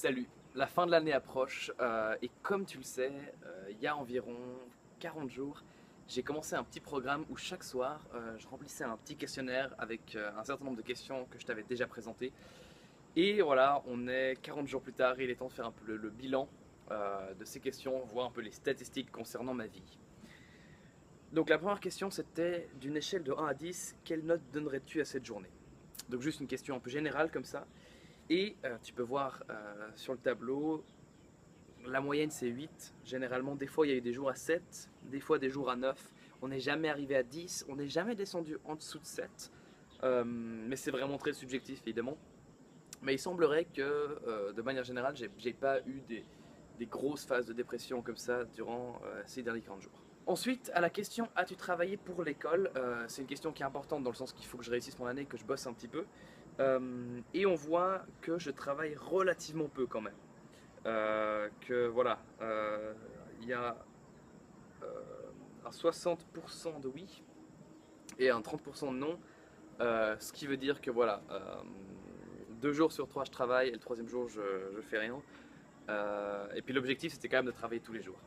Salut, la fin de l'année approche et comme tu le sais, il y a environ 40 jours, j'ai commencé un petit programme où chaque soir, je remplissais un petit questionnaire avec un certain nombre de questions que je t'avais déjà présentées. Et voilà, on est 40 jours plus tard et il est temps de faire un peu le bilan de ces questions, voir un peu les statistiques concernant ma vie. Donc la première question c'était, d'une échelle de 1 à 10, quelle note donnerais-tu à cette journée? Donc juste une question un peu générale comme ça. Et tu peux voir sur le tableau, la moyenne c'est 8. Généralement, des fois il y a eu des jours à 7, des fois des jours à 9. On n'est jamais arrivé à 10, on n'est jamais descendu en dessous de 7. Mais c'est vraiment très subjectif évidemment. Mais il semblerait que de manière générale, j'ai pas eu des grosses phases de dépression comme ça durant ces derniers 40 jours. Ensuite, à la question as-tu travaillé pour l'école? C'est une question qui est importante dans le sens qu'il faut que je réussisse mon année, que je bosse un petit peu. Et on voit que je travaille relativement peu quand même. Que voilà, il y a un 60% de oui et un 30% de non. Ce qui veut dire que voilà, 2 jours sur 3 je travaille et le troisième jour je fais rien. Et puis l'objectif c'était quand même de travailler tous les jours.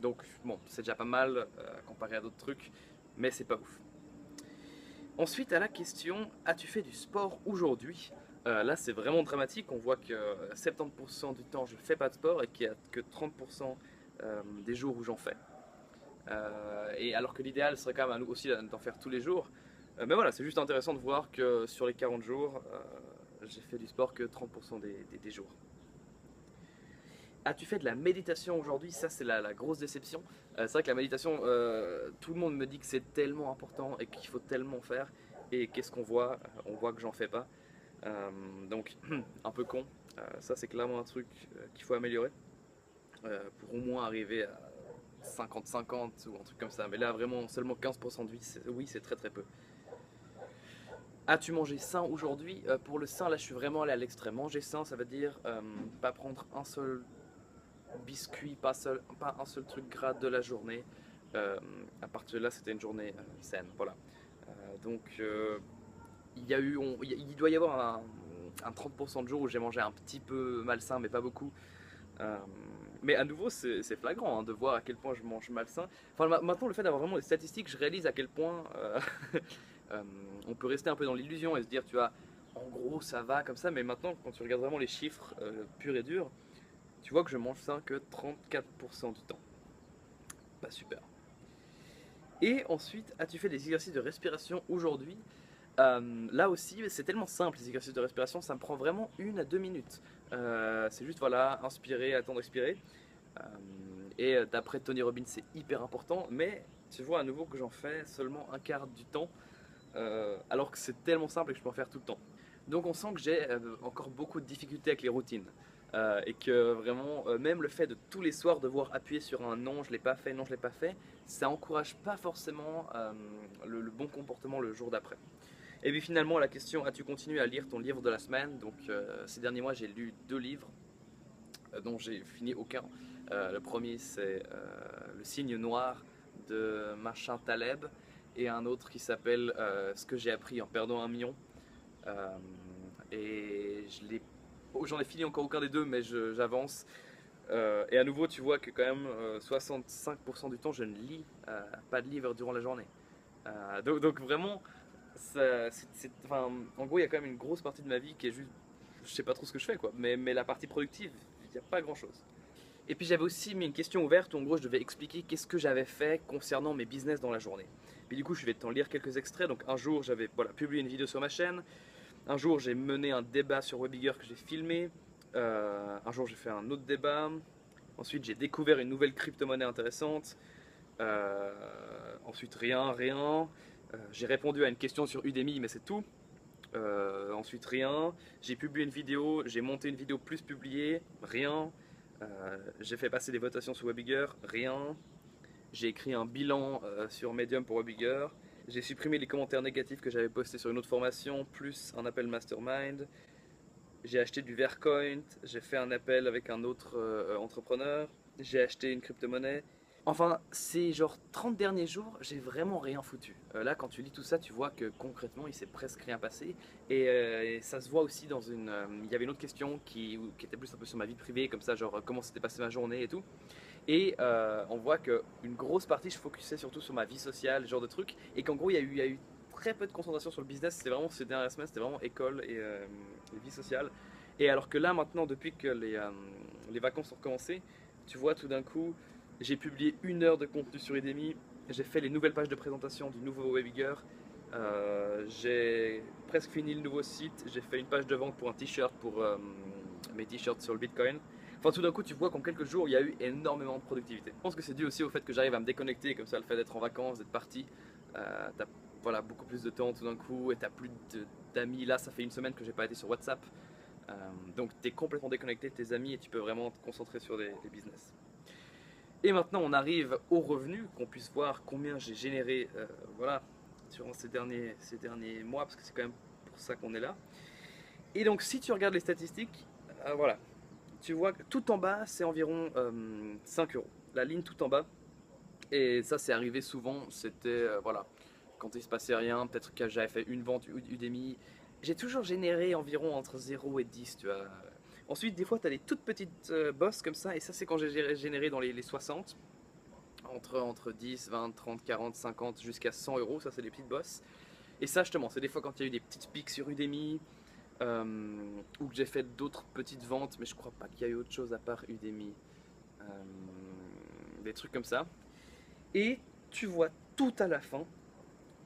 Donc bon, c'est déjà pas mal comparé à d'autres trucs, mais c'est pas ouf. Ensuite, à la question as-tu fait du sport aujourd'hui? Là, c'est vraiment dramatique. On voit que 70% du temps, je fais pas de sport et qu'il n'y a que 30% des jours où j'en fais. Et alors que l'idéal serait quand même aussi d'en faire tous les jours. Mais voilà, c'est juste intéressant de voir que sur les 40 jours, j'ai fait du sport que 30% des jours. As-tu fait de la méditation aujourd'hui? Ça, c'est la grosse déception. C'est vrai que la méditation, tout le monde me dit que c'est tellement important et qu'il faut tellement faire. Et qu'est-ce qu'on voit? On voit que j'en fais pas. Donc, un peu con. Ça, c'est clairement un truc qu'il faut améliorer pour au moins arriver à 50-50 ou un truc comme ça. Mais là, vraiment, seulement 15% de oui, c'est très très peu. As-tu mangé sain aujourd'hui? Pour le sain, là, je suis vraiment allé à l'extrême. Manger sain, ça veut dire pas prendre un seul biscuit, pas un seul truc gras de la journée. À partir de là, c'était une journée saine. Voilà. Donc, il doit y avoir un 30% de jours où j'ai mangé un petit peu malsain, mais pas beaucoup. Euh, mais à nouveau, c'est flagrant hein, de voir à quel point je mange malsain. Enfin, maintenant, le fait d'avoir vraiment des statistiques, je réalise à quel point euh, on peut rester un peu dans l'illusion et se dire, tu vois, en gros, ça va comme ça. Mais maintenant, quand tu regardes vraiment les chiffres purs et durs, tu vois que je mange sain que 34% du temps. Pas super. Et ensuite, as-tu fait des exercices de respiration aujourd'hui? Là aussi, c'est tellement simple les exercices de respiration, ça me prend vraiment 1 à 2 minutes. C'est juste voilà, inspirer, attendre, expirer. Euh, et d'après Tony Robbins, c'est hyper important, mais tu vois à nouveau que j'en fais seulement un quart du temps, alors que c'est tellement simple et que je peux en faire tout le temps. Donc on sent que j'ai encore beaucoup de difficultés avec les routines. Et que vraiment, même le fait de tous les soirs devoir appuyer sur un non, je l'ai pas fait, non, je l'ai pas fait, ça encourage pas forcément le bon comportement le jour d'après. Et puis finalement, à la question as-tu continué à lire ton livre de la semaine? Donc ces derniers mois, j'ai lu 2 livres dont j'ai fini aucun. Le premier, c'est Le signe noir de Machin Taleb et un autre qui s'appelle Ce que j'ai appris en perdant 1 million. Euh, et j'en ai fini encore aucun des deux, mais j'avance. Et à nouveau, tu vois que quand même 65% du temps, je ne lis pas de livre durant la journée. Donc vraiment, enfin, en gros, il y a quand même une grosse partie de ma vie qui est juste, je sais pas trop ce que je fais quoi. Mais la partie productive, il n'y a pas grand chose. Et puis j'avais aussi mis une question ouverte où en gros je devais expliquer qu'est-ce que j'avais fait concernant mes business dans la journée. Puis du coup je vais t'en lire quelques extraits. Donc un jour j'avais voilà, publié une vidéo sur ma chaîne. Un jour j'ai mené un débat sur Webigger que j'ai filmé. Un jour j'ai fait un autre débat. Ensuite j'ai découvert une nouvelle crypto-monnaie intéressante. Ensuite rien. J'ai répondu à une question sur Udemy mais c'est tout. Ensuite rien. J'ai publié une vidéo, j'ai monté une vidéo plus publiée, rien. J'ai fait passer des votations sur Webigger, rien. J'ai écrit un bilan sur Medium pour Webigger. J'ai supprimé les commentaires négatifs que j'avais postés sur une autre formation, plus un appel mastermind. J'ai acheté du Vercoin, j'ai fait un appel avec un autre entrepreneur. J'ai acheté une crypto-monnaie. Enfin, ces genre 30 derniers jours, j'ai vraiment rien foutu. Là, quand tu lis tout ça, tu vois que concrètement, il s'est presque rien passé. Et ça se voit aussi dans une... il y avait une autre question qui était plus un peu sur ma vie privée, comme ça, genre comment s'était passée ma journée et tout. Et on voit qu'une grosse partie, je focusais surtout sur ma vie sociale, ce genre de trucs. Et qu'en gros, il y a eu très peu de concentration sur le business. C'était vraiment ces dernières semaines, c'était vraiment école et vie sociale. Et alors que là, maintenant, depuis que les vacances ont recommencé, tu vois tout d'un coup, j'ai publié 1 heure de contenu sur Udemy, j'ai fait les nouvelles pages de présentation du nouveau Webiger, j'ai presque fini le nouveau site, j'ai fait une page de vente pour un t-shirt, pour mes t-shirts sur le Bitcoin. Enfin, tout d'un coup, tu vois qu'en quelques jours, il y a eu énormément de productivité. Je pense que c'est dû aussi au fait que j'arrive à me déconnecter, comme ça, le fait d'être en vacances, d'être parti, t'as voilà, beaucoup plus de temps tout d'un coup, et t'as plus d'amis. Là, ça fait une semaine que j'ai pas été sur WhatsApp. Donc tu es complètement déconnecté de tes amis et tu peux vraiment te concentrer sur les business. Et maintenant on arrive aux revenus, qu'on puisse voir combien j'ai généré voilà, durant ces derniers mois, parce que c'est quand même pour ça qu'on est là. Et donc si tu regardes les statistiques, voilà, tu vois que tout en bas c'est environ 5 euros. La ligne tout en bas, et ça c'est arrivé souvent, c'était voilà, quand il se passait rien, peut-être que j'avais fait une vente Udemy, j'ai toujours généré environ entre 0 et 10, tu vois. Ensuite, des fois, tu as des toutes petites bosses comme ça, et ça, c'est quand j'ai généré dans les 60, entre 10, 20, 30, 40, 50, jusqu'à 100 euros, ça, c'est des petites bosses. Et ça, justement, c'est des fois quand il y a eu des petites pics sur Udemy, ou que j'ai fait d'autres petites ventes, mais je crois pas qu'il y a eu autre chose à part Udemy. Euh, des trucs comme ça. Et tu vois tout à la fin,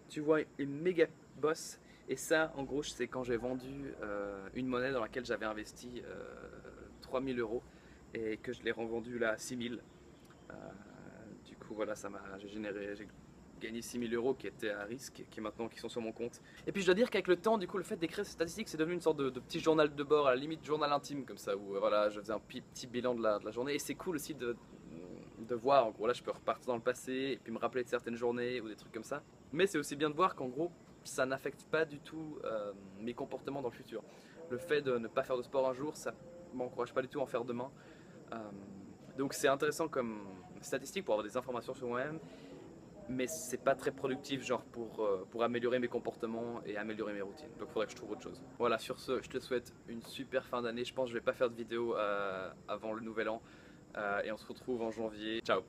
tu vois une méga boss. Et ça, en gros, c'est quand j'ai vendu une monnaie dans laquelle j'avais investi 3000 euros et que je l'ai revendu là à 6000. Du coup, voilà, j'ai gagné 6000 euros qui étaient à risque, qui sont sur mon compte. Et puis je dois dire qu'avec le temps, du coup, le fait d'écrire ces statistiques, c'est devenu une sorte de petit journal de bord, à la limite journal intime comme ça, où voilà, je faisais un petit bilan de la journée. Et c'est cool aussi de voir, en gros, là, je peux repartir dans le passé et puis me rappeler de certaines journées ou des trucs comme ça. Mais c'est aussi bien de voir qu'en gros, ça n'affecte pas du tout mes comportements dans le futur. Le fait de ne pas faire de sport un jour, ça m'encourage pas du tout à en faire demain. Euh, donc c'est intéressant comme statistique pour avoir des informations sur moi-même, mais c'est pas très productif genre pour améliorer mes comportements et améliorer mes routines. Donc il faudrait que je trouve autre chose. Voilà, sur ce, je te souhaite une super fin d'année. Je pense que je vais pas faire de vidéo avant le nouvel an et on se retrouve en janvier. Ciao!